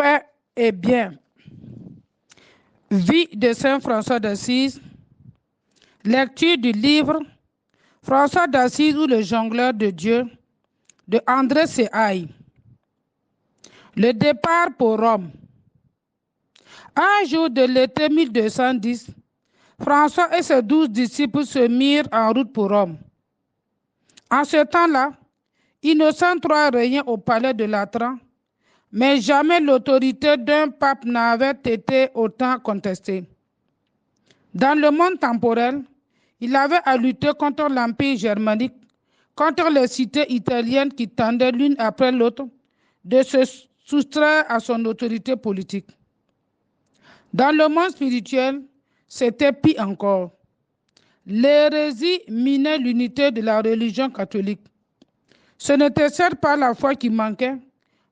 Fait et bien. Vie de Saint François d'Assise. Lecture du livre François d'Assise ou le jongleur de Dieu de André Sehaï. Le départ pour Rome. Un jour de l'été 1210, François et ses 12 disciples se mirent en route pour Rome. En ce temps-là, Innocent III régnait au palais de Latran, mais jamais l'autorité d'un pape n'avait été autant contestée. Dans le monde temporel, il avait à lutter contre l'Empire germanique, contre les cités italiennes qui tendaient l'une après l'autre de se soustraire à son autorité politique. Dans le monde spirituel, c'était pire encore. L'hérésie minait l'unité de la religion catholique. Ce n'était certes pas la foi qui manquait,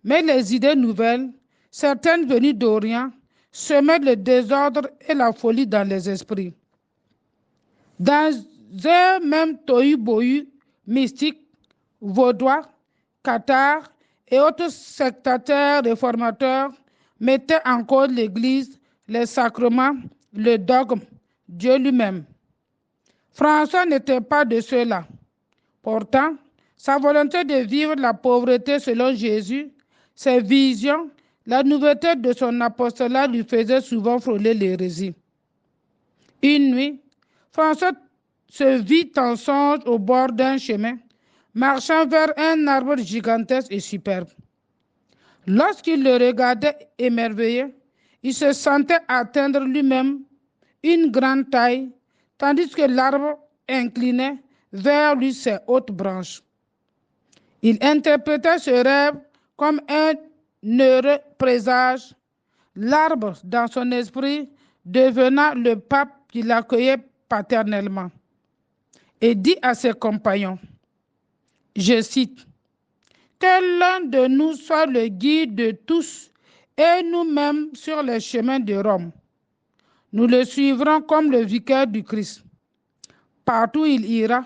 mais les idées nouvelles, certaines venues d'Orient, semaient le désordre et la folie dans les esprits. Dans un même tohu-bohu mystique, vaudois, cathares et autres sectataires réformateurs mettaient en cause l'Église, les sacrements, le dogme, Dieu lui-même. François n'était pas de ceux-là. Pourtant, sa volonté de vivre la pauvreté selon Jésus, ses visions, la nouveauté de son apostolat lui faisaient souvent frôler l'hérésie. Une nuit, François se vit en songe au bord d'un chemin, marchant vers un arbre gigantesque et superbe. Lorsqu'il le regardait émerveillé, il se sentait atteindre lui-même une grande taille, tandis que l'arbre inclinait vers lui ses hautes branches. Il interprétait ce rêve comme un heureux présage, l'arbre dans son esprit devenant le pape qui l'accueillait paternellement, et dit à ses compagnons, je cite, « Que l'un de nous soit le guide de tous et nous-mêmes sur les chemins de Rome. Nous le suivrons comme le vicaire du Christ. Partout où il ira,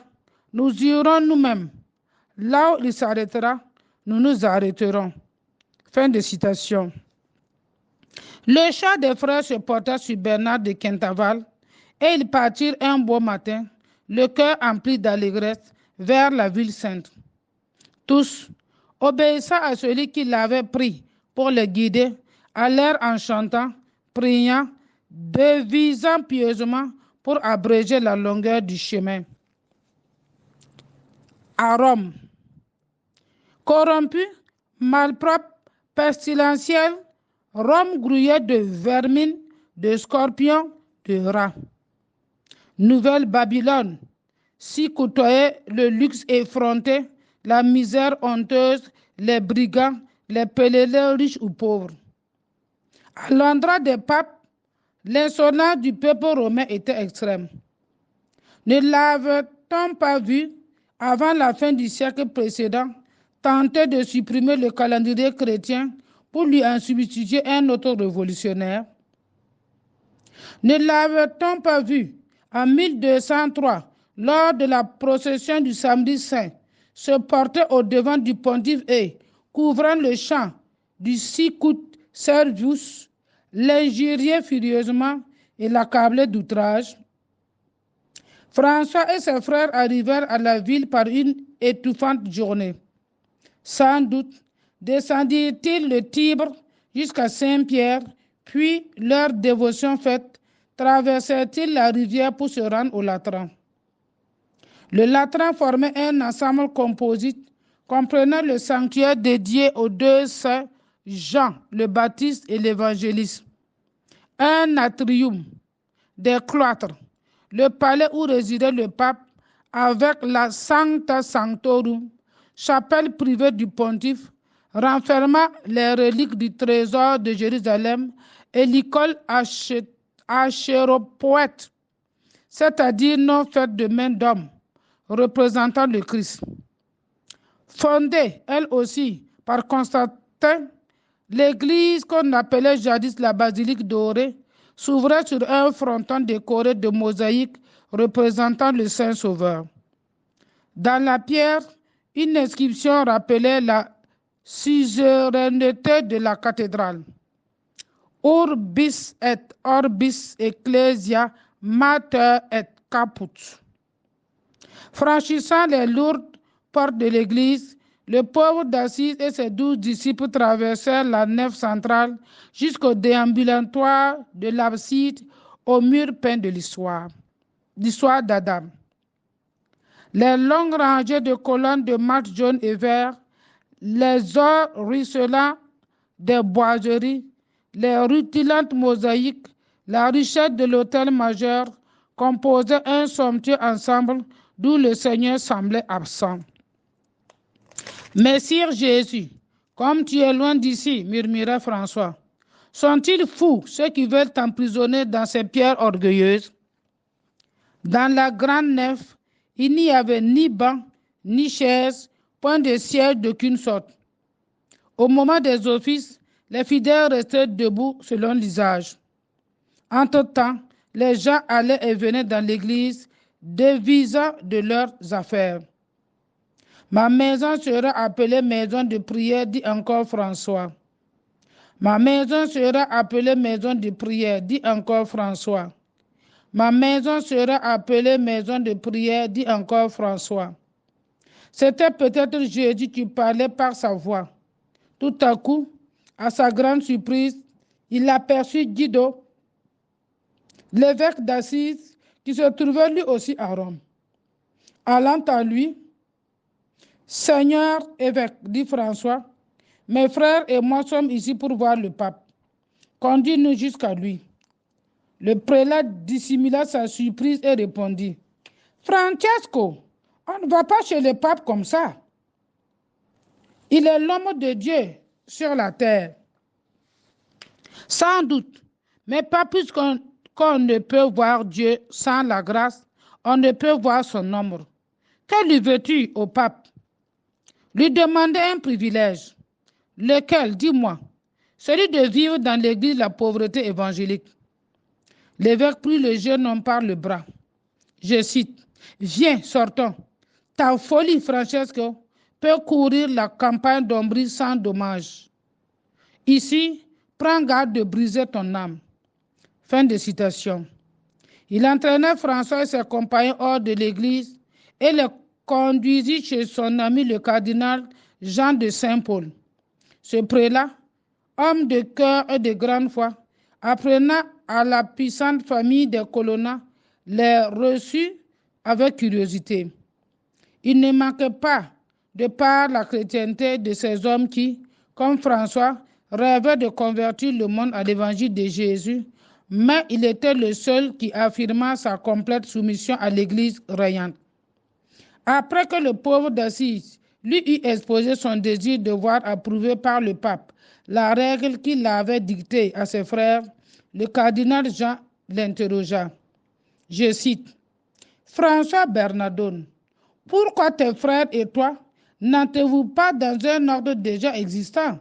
nous irons nous-mêmes. Là où il s'arrêtera, nous nous arrêterons. » Fin de citation. Le char des frères se porta sur Bernard de Quintaval et ils partirent un beau matin, le cœur empli d'allégresse, vers la ville sainte. Tous, obéissant à celui qui l'avait pris pour le guider, allèrent en chantant, priant, devisant pieusement pour abréger la longueur du chemin. À Rome. Corrompu, malpropre, pestilentiel, Rome grouillait de vermine, de scorpions, de rats. Nouvelle Babylone, s'y côtoyait le luxe effronté, la misère honteuse, les brigands, les pèlerins riches ou pauvres. À l'endroit des papes, l'insolence du peuple romain était extrême. Ne l'avait-on pas vu, avant la fin du siècle précédent, tenter de supprimer le calendrier chrétien pour lui en substituer un autre révolutionnaire? Ne l'avait-on pas vu, en 1203, lors de la procession du samedi saint, se porter au devant du pontife et, couvrant le champ du Sicut Servus, l'injurier furieusement et l'accabler d'outrage? François et ses frères arrivèrent à la ville par une étouffante journée. Sans doute descendirent-ils le Tibre jusqu'à Saint-Pierre, puis, leur dévotion faite, traversèrent-ils la rivière pour se rendre au Latran. Le Latran formait un ensemble composite comprenant le sanctuaire dédié aux deux saints Jean le Baptiste et l'Évangéliste, un atrium, des cloîtres, le palais où résidait le pape avec la Sancta Sanctorum, chapelle privée du pontife, renfermant les reliques du trésor de Jérusalem et l'icône achéropoète, c'est-à-dire non faite de main d'homme, représentant le Christ. Fondée, elle aussi, par Constantin, l'église qu'on appelait jadis la basilique dorée s'ouvrait sur un fronton décoré de mosaïques représentant le Saint Sauveur. Dans la pierre, une inscription rappelait la suzeraineté de la cathédrale. Urbis et orbis ecclesia mater et caput. Franchissant les lourdes portes de l'église, le pauvre d'Assise et ses 12 disciples traversèrent la nef centrale jusqu'au déambulatoire de l'abside au mur peint de l'histoire d'Adam. Les longues rangées de colonnes de marbre jaune et vert, les ors ruisselants des boiseries, les rutilantes mosaïques, la richesse de l'autel majeur composaient un somptueux ensemble d'où le Seigneur semblait absent. Messire Jésus, comme tu es loin d'ici, murmura François, sont-ils fous ceux qui veulent t'emprisonner dans ces pierres orgueilleuses? Dans la grande nef, il n'y avait ni banc, ni chaise, point de siège d'aucune sorte. Au moment des offices, les fidèles restaient debout selon l'usage. Entre-temps, les gens allaient et venaient dans l'église, devisant de leurs affaires. Ma maison sera appelée maison de prière, dit encore François. Ma maison sera appelée maison de prière, dit encore François. Ma maison sera appelée maison de prière, dit encore François. C'était peut-être Jésus qui parlait par sa voix. Tout à coup, à sa grande surprise, il aperçut Guido, l'évêque d'Assise, qui se trouvait lui aussi à Rome. Allant à lui, « Seigneur évêque, dit François, mes frères et moi sommes ici pour voir le pape. Conduis-nous jusqu'à lui. » Le prélat dissimula sa surprise et répondit, « Francesco, on ne va pas chez le pape comme ça. Il est l'homme de Dieu sur la terre. » Sans doute, mais pas plus qu'on ne peut voir Dieu sans la grâce, on ne peut voir son ombre. Que lui veux-tu au pape? Lui demander un privilège. Lequel, dis-moi? Celui de vivre dans l'église la pauvreté évangélique. L'évêque prit le jeune homme par le bras. Je cite, « Viens, sortons. Ta folie, Francesco, peut courir la campagne d'Ombrie sans dommage. Ici, prends garde de briser ton âme. » Fin de citation. Il entraîna François et ses compagnons hors de l'église et les conduisit chez son ami le cardinal Jean de Saint-Paul. Ce prélat, homme de cœur et de grande foi, apprenant à la puissante famille des Colonna, les reçut avec curiosité. Il ne manquait pas, de par la chrétienté de ces hommes qui, comme François, rêvaient de convertir le monde à l'évangile de Jésus, mais il était le seul qui affirma sa complète soumission à l'Église rayante. Après que le pauvre d'Assise lui eut exposé son désir de voir approuvé par le pape la règle qu'il avait dictée à ses frères, le cardinal Jean l'interrogea. Je cite, « François Bernardone, pourquoi tes frères et toi n'entrez-vous pas dans un ordre déjà existant?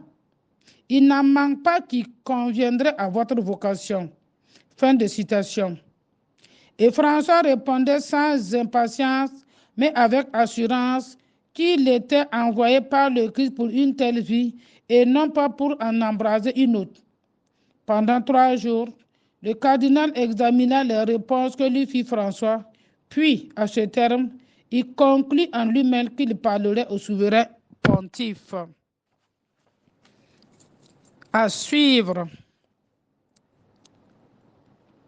Il n'en manque pas qui conviendrait à votre vocation. » Fin de citation. Et François répondait sans impatience, mais avec assurance, qu'il était envoyé par le Christ pour une telle vie et non pas pour en embraser une autre. Pendant 3 jours, le cardinal examina les réponses que lui fit François, puis, à ce terme, il conclut en lui-même qu'il parlerait au souverain pontife. À suivre.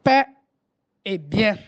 Paix et bien.